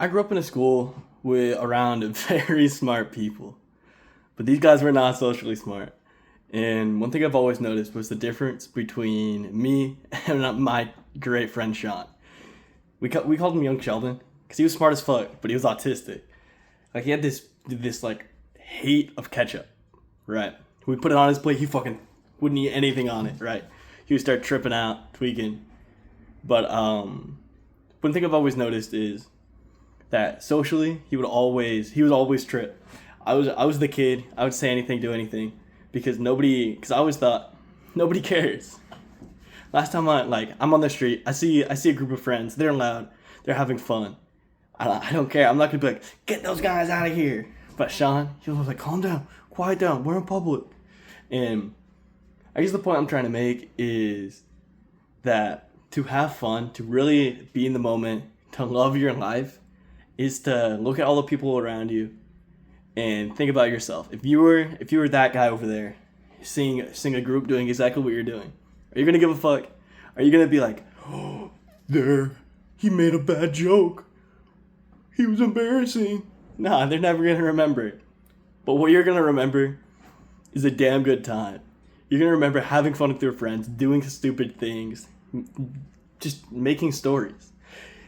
I grew up in a school with around very smart people, but these guys were not socially smart. And one thing I've always noticed was the difference between me and my great friend Sean. We called him Young Sheldon because he was smart as fuck, but he was autistic. Like he had this like hate of ketchup, right? We put it on his plate, he fucking wouldn't eat anything on it, right? He would start tripping out, tweaking. But one thing I've always noticed is that socially he was always trip. I was the kid. I would say anything, do anything, because I always thought nobody cares. Last time I'm on the street, I see a group of friends. They're loud. They're having fun. I don't care. I'm not gonna be like, get those guys out of here. But Sean, he was like, calm down, quiet down. We're in public. And I guess the point I'm trying to make is that to have fun, to really be in the moment, to love your life, is to look at all the people around you and think about yourself. If you were that guy over there, seeing a group doing exactly what you're doing, are you gonna give a fuck? Are you gonna be like, oh, there, he made a bad joke. He was embarrassing. Nah, they're never gonna remember it. But what you're gonna remember is a damn good time. You're gonna remember having fun with your friends, doing stupid things, just making stories.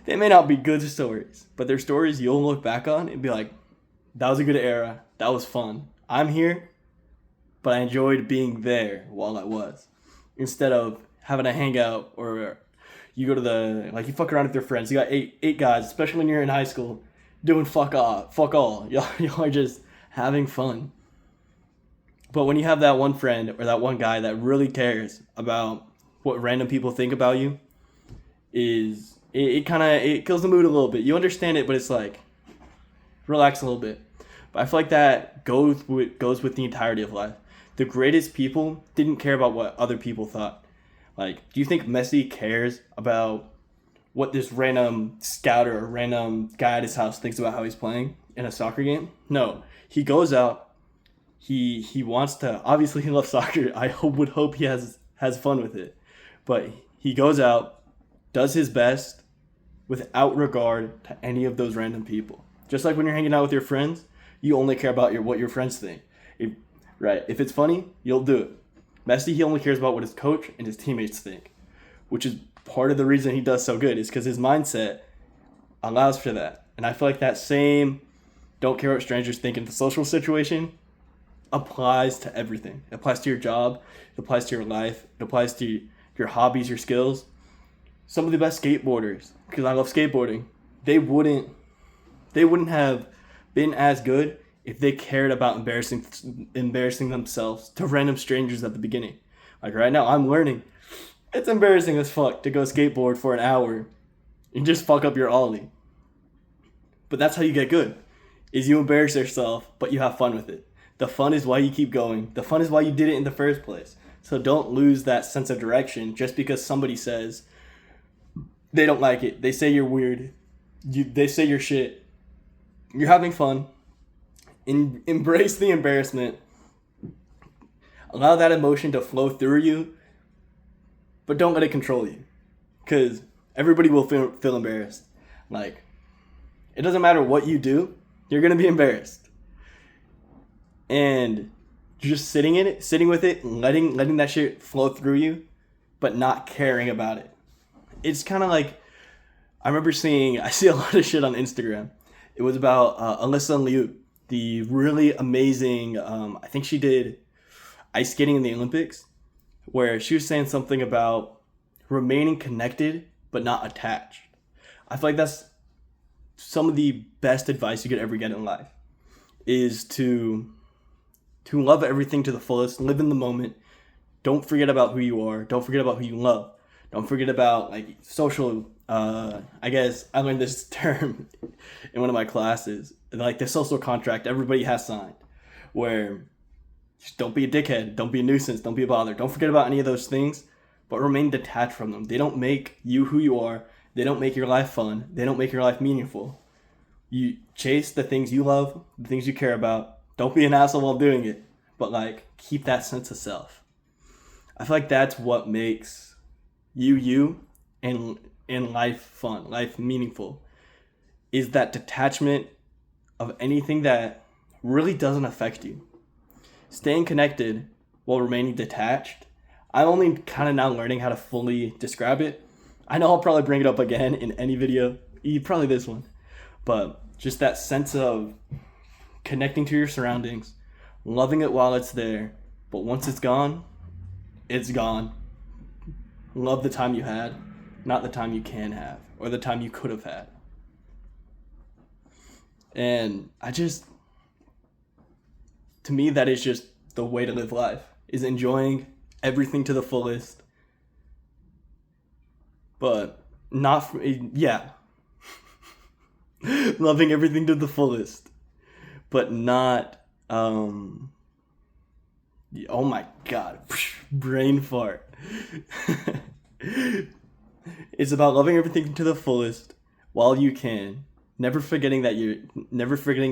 They may not be good stories, but they're stories you'll look back on and be like, that was a good era. That was fun. I'm here, but I enjoyed being there while I was. Instead of having a hangout or you go to you fuck around with your friends. You got eight guys, especially when you're in high school, doing fuck all. Y'all are just having fun. But when you have that one friend or that one guy that really cares about what random people think about you, it kind of it kills the mood a little bit. You understand it, but it's like relax a little bit. But I feel like that goes with the entirety of life. The greatest people didn't care about what other people thought. Like, do you think Messi cares about what this random scouter or random guy at his house thinks about how he's playing in a soccer game? No. He goes out. He wants to. Obviously, he loves soccer. Would hope he has fun with it. But he goes out, does his best, without regard to any of those random people. Just like when you're hanging out with your friends, you only care about what your friends think. If, right? If it's funny, you'll do it. Messi, he only cares about what his coach and his teammates think, which is part of the reason he does so good. Is because his mindset allows for that. And I feel like that same don't care what strangers think in the social situation applies to everything. It applies to your job. It applies to your life. It applies to your hobbies, your skills. Some of the best skateboarders, because I love skateboarding, they wouldn't have been as good if they cared about embarrassing themselves to random strangers at the beginning. Like right now, I'm learning. It's embarrassing as fuck to go skateboard for an hour and just fuck up your ollie. But that's how you get good. Is you embarrass yourself, but you have fun with it. The fun is why you keep going. The fun is why you did it in the first place. So don't lose that sense of direction just because somebody says they don't like it. They say you're weird. They say you're shit. You're having fun. Embrace the embarrassment. Allow that emotion to flow through you, but don't let it control you. Because everybody will feel embarrassed. Like, it doesn't matter what you do, you're going to be embarrassed. And just sitting with it, letting that shit flow through you, but not caring about it. It's kind of like, I see a lot of shit on Instagram. It was about Alyssa Liu, the really amazing, I think she did ice skating in the Olympics, where she was saying something about remaining connected but not attached. I feel like that's some of the best advice you could ever get in life, is to love everything to the fullest, live in the moment. Don't forget about who you are. Don't forget about who you love. Don't forget about like social. I guess I learned this term in one of my classes, like the social contract everybody has signed, where just don't be a dickhead, don't be a nuisance, don't be a bother. Don't forget about any of those things, but remain detached from them. They don't make you who you are. They don't make your life fun. They don't make your life meaningful. You chase the things you love, the things you care about. Don't be an asshole while doing it, but like keep that sense of self. I feel like that's what makes you and life fun, life meaningful, is that detachment of anything that really doesn't affect you. Staying connected while remaining detached. I'm only kind of now learning how to fully describe it. I know I'll probably bring it up again in any video, probably this one. But just that sense of connecting to your surroundings, loving it while it's there, but once it's gone, it's gone. Love the time you had, not the time you can have, or the time you could have had. And to me, that is just the way to live life, is enjoying everything to the fullest. But loving everything to the fullest, but not, oh my God, brain fart. It's about loving everything to the fullest while you can, never forgetting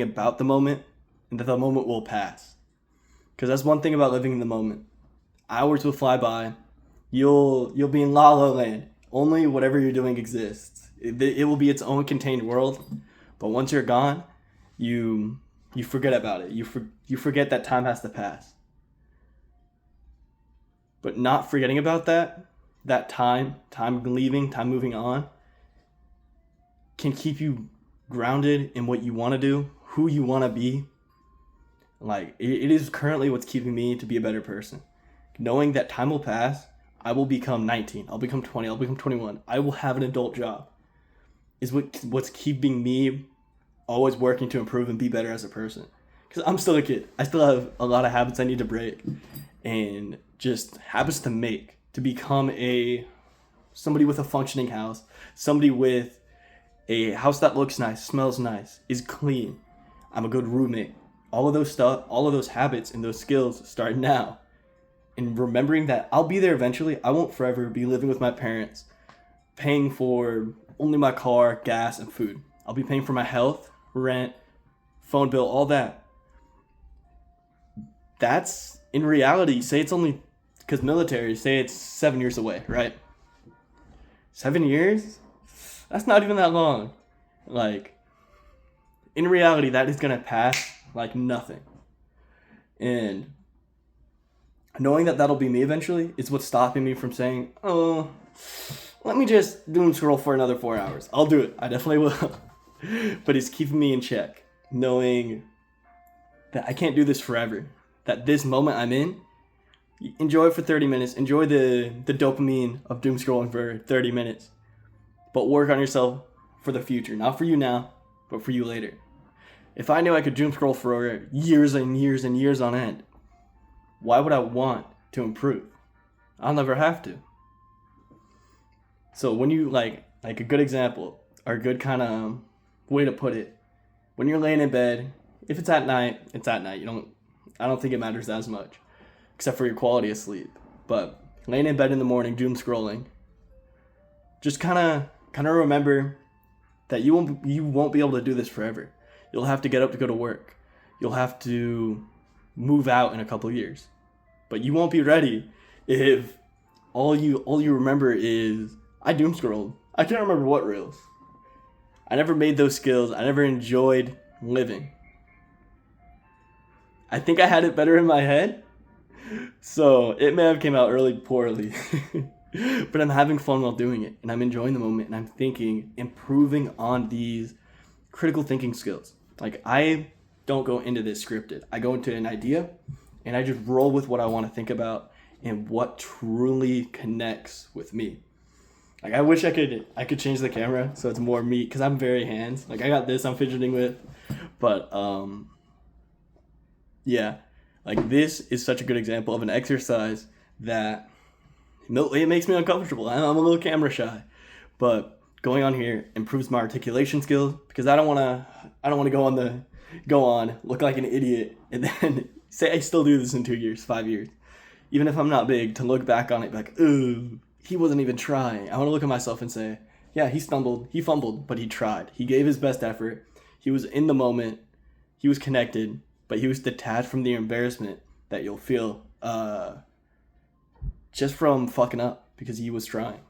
about the moment, and that the moment will pass. Because that's one thing about living in the moment. Hours will fly by. You'll be in La La Land. Only whatever you're doing exists. It will be its own contained world. But once you're gone, you forget about it. You forget that time has to pass. But not forgetting about that time leaving, time moving on, can keep you grounded in what you want to do, who you want to be. Like, it is currently what's keeping me to be a better person. Knowing that time will pass, I will become 19, I'll become 20, I'll become 21. I will have an adult job. Is what's keeping me always working to improve and be better as a person. Because I'm still a kid. I still have a lot of habits I need to break. And just habits to make. To become somebody with a functioning house. Somebody with a house that looks nice, smells nice, is clean. I'm a good roommate. All of those habits and those skills start now. And remembering that I'll be there eventually. I won't forever be living with my parents, paying for only my car, gas, and food. I'll be paying for my health, rent, phone bill, all that. That's, in reality, say it's only, because military, say it's 7 years away, right? 7 years? That's not even that long. Like, in reality, that is going to pass like nothing. And knowing that that'll be me eventually is what's stopping me from saying, oh, let me just doom scroll for another 4 hours. I'll do it. I definitely will. But it's keeping me in check. Knowing that I can't do this forever. That this moment I'm in, enjoy it for 30 minutes. Enjoy the dopamine of doom scrolling for 30 minutes. But work on yourself for the future. Not for you now, but for you later. If I knew I could doom scroll for years and years and years on end, why would I want to improve? I'll never have to. So when you, like a good example, or a good kind of way to put it, when you're laying in bed, if it's at night, it's at night. I don't think it matters as much, except for your quality of sleep. But laying in bed in the morning, doom scrolling, just kind of remember that you won't be able to do this forever. You'll have to get up to go to work. You'll have to move out in a couple years. But you won't be ready if all you remember is, I doom scrolled. I can't remember what reels. I never made those skills. I never enjoyed living. I think I had it better in my head. So it may have came out really poorly. But I'm having fun while doing it. And I'm enjoying the moment. And I'm thinking, improving on these critical thinking skills. Like, I don't go into this scripted. I go into an idea and I just roll with what I want to think about and what truly connects with me. Like, I wish I could change the camera so it's more me, because I'm very hands. Like, I got this I'm fidgeting with. But, yeah. Like, this is such a good example of an exercise that it makes me uncomfortable. I'm a little camera shy. But going on here improves my articulation skills, because I don't want to go on, look like an idiot, and then say I still do this in 2 years, 5 years. Even if I'm not big, to look back on it like, ooh, he wasn't even trying. I want to look at myself and say, yeah, he stumbled, he fumbled, but he tried. He gave his best effort. He was in the moment. He was connected, but he was detached from the embarrassment that you'll feel just from fucking up, because he was trying.